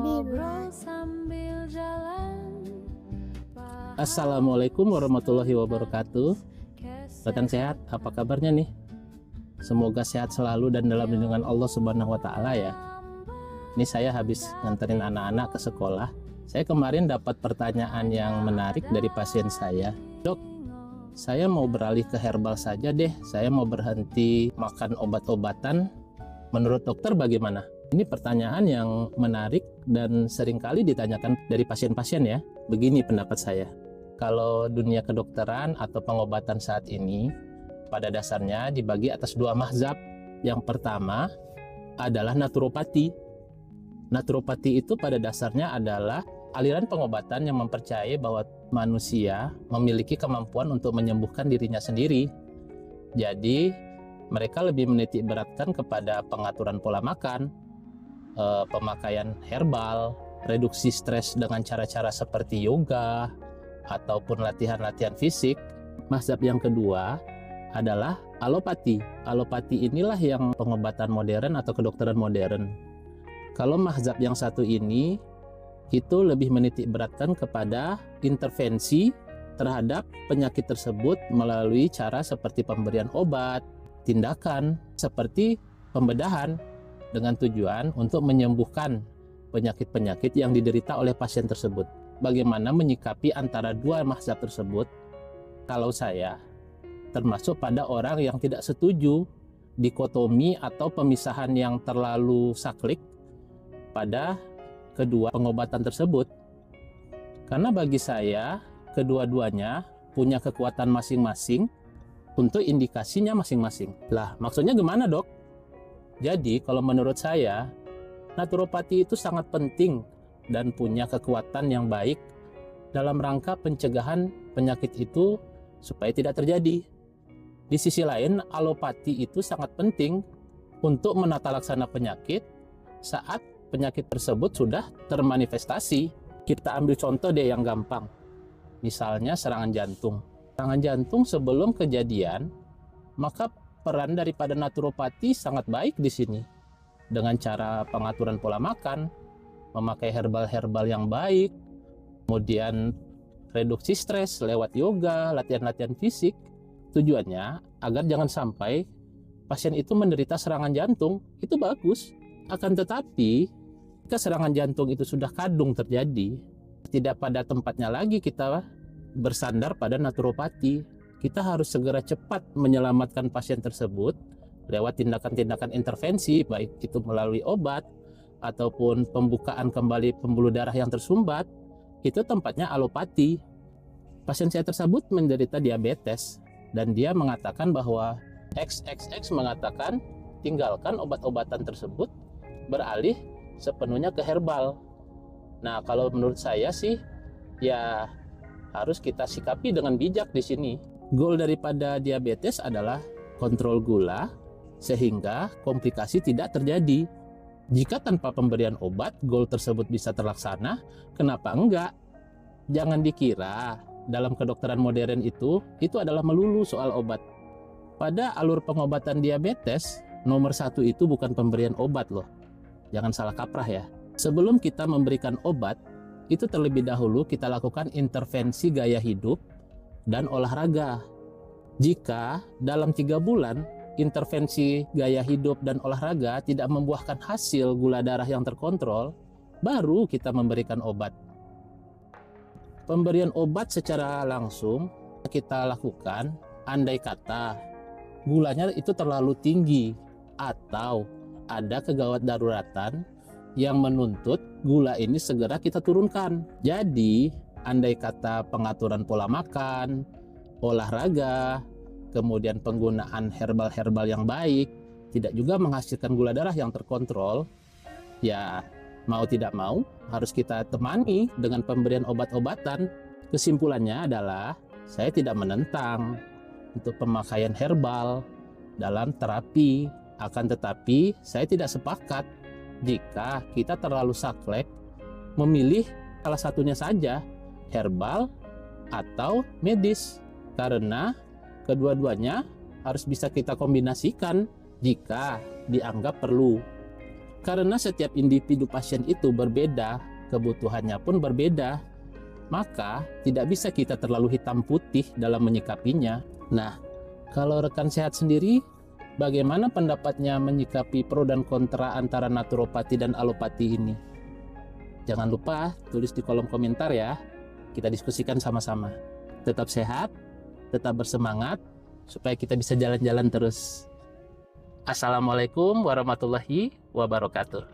ngobrol sambil jalan. Assalamualaikum warahmatullahi wabarakatuh. Rekan sehat, apa kabarnya nih? Semoga sehat selalu dan dalam lindungan Allah Subhanahu wa Ta'ala ya. Ini saya habis nganterin anak-anak ke sekolah. Saya kemarin dapat pertanyaan yang menarik dari pasien saya. Dok, saya mau beralih ke herbal saja deh. Saya mau berhenti makan obat-obatan. Menurut dokter bagaimana? Ini pertanyaan yang menarik dan seringkali ditanyakan dari pasien-pasien ya. Begini pendapat saya. Kalau dunia kedokteran atau pengobatan saat ini pada dasarnya dibagi atas dua mazhab. Yang pertama adalah naturopati. Naturopati itu pada dasarnya adalah aliran pengobatan yang mempercayai bahwa manusia memiliki kemampuan untuk menyembuhkan dirinya sendiri. Jadi mereka lebih menitik beratkan kepada pengaturan pola makan, pemakaian herbal, reduksi stres dengan cara-cara seperti yoga, ataupun latihan-latihan fisik. Mazhab yang kedua adalah alopati. Alopati inilah yang pengobatan modern atau kedokteran modern. Kalau mazhab yang satu ini, itu lebih menitik beratkan kepada intervensi terhadap penyakit tersebut melalui cara seperti pemberian obat, tindakan seperti pembedahan dengan tujuan untuk menyembuhkan penyakit-penyakit yang diderita oleh pasien tersebut. Bagaimana menyikapi antara dua mazhab tersebut? Kalau saya termasuk pada orang yang tidak setuju dikotomi atau pemisahan yang terlalu saklik pada kedua pengobatan tersebut. Karena bagi saya kedua-duanya punya kekuatan masing-masing untuk indikasinya masing-masing. Lah, maksudnya gimana, Dok? Jadi, kalau menurut saya, naturopati itu sangat penting dan punya kekuatan yang baik dalam rangka pencegahan penyakit itu supaya tidak terjadi. Di sisi lain, alopati itu sangat penting untuk menata laksana penyakit saat penyakit tersebut sudah termanifestasi. Kita ambil contoh deh yang gampang. Misalnya serangan jantung. Serangan jantung sebelum kejadian, maka peran daripada naturopati sangat baik di sini. Dengan cara pengaturan pola makan, memakai herbal-herbal yang baik, kemudian reduksi stres lewat yoga, latihan-latihan fisik. Tujuannya agar jangan sampai pasien itu menderita serangan jantung. Itu bagus. Akan tetapi, jika serangan jantung itu sudah kadung terjadi, tidak pada tempatnya lagi kita bersandar pada naturopati. Kita harus segera cepat menyelamatkan pasien tersebut lewat tindakan-tindakan intervensi, baik itu melalui obat ataupun pembukaan kembali pembuluh darah yang tersumbat. Itu tempatnya alopati. Pasien saya tersebut menderita diabetes dan dia mengatakan bahwa XXX mengatakan tinggalkan obat-obatan tersebut, beralih sepenuhnya ke herbal. Nah, kalau menurut saya sih ya harus kita sikapi dengan bijak di sini. Goal daripada diabetes adalah kontrol gula sehingga komplikasi tidak terjadi. Jika tanpa pemberian obat goal tersebut bisa terlaksana, kenapa enggak? Jangan dikira dalam kedokteran modern itu adalah melulu soal obat. Pada alur pengobatan diabetes, nomor satu itu bukan pemberian obat loh. Jangan salah kaprah ya. Sebelum kita memberikan obat, itu terlebih dahulu kita lakukan intervensi gaya hidup dan olahraga. Jika dalam 3 bulan intervensi gaya hidup dan olahraga tidak membuahkan hasil gula darah yang terkontrol, baru kita memberikan obat. Pemberian obat secara langsung kita lakukan andai kata gulanya itu terlalu tinggi atau ada kegawat daruratan yang menuntut gula ini segera kita turunkan. Jadi, andai kata pengaturan pola makan, olahraga, kemudian penggunaan herbal-herbal yang baik, tidak juga menghasilkan gula darah yang terkontrol, ya mau tidak mau harus kita temani dengan pemberian obat-obatan. Kesimpulannya adalah saya tidak menentang untuk pemakaian herbal dalam terapi, akan tetapi saya tidak sepakat jika kita terlalu saklek memilih salah satunya saja, herbal atau medis, karena kedua-duanya harus bisa kita kombinasikan. jika dianggap perlu. Karena setiap individu pasien itu berbeda, kebutuhannya pun berbeda, maka tidak bisa kita terlalu hitam putih dalam menyikapinya. Nah, kalau rekan sehat sendiri, bagaimana pendapatnya menyikapi pro dan kontra antara naturopati dan alopati ini? Jangan lupa tulis di kolom komentar ya, kita diskusikan sama-sama. Tetap sehat, tetap bersemangat, supaya kita bisa jalan-jalan terus. Assalamualaikum warahmatullahi wabarakatuh.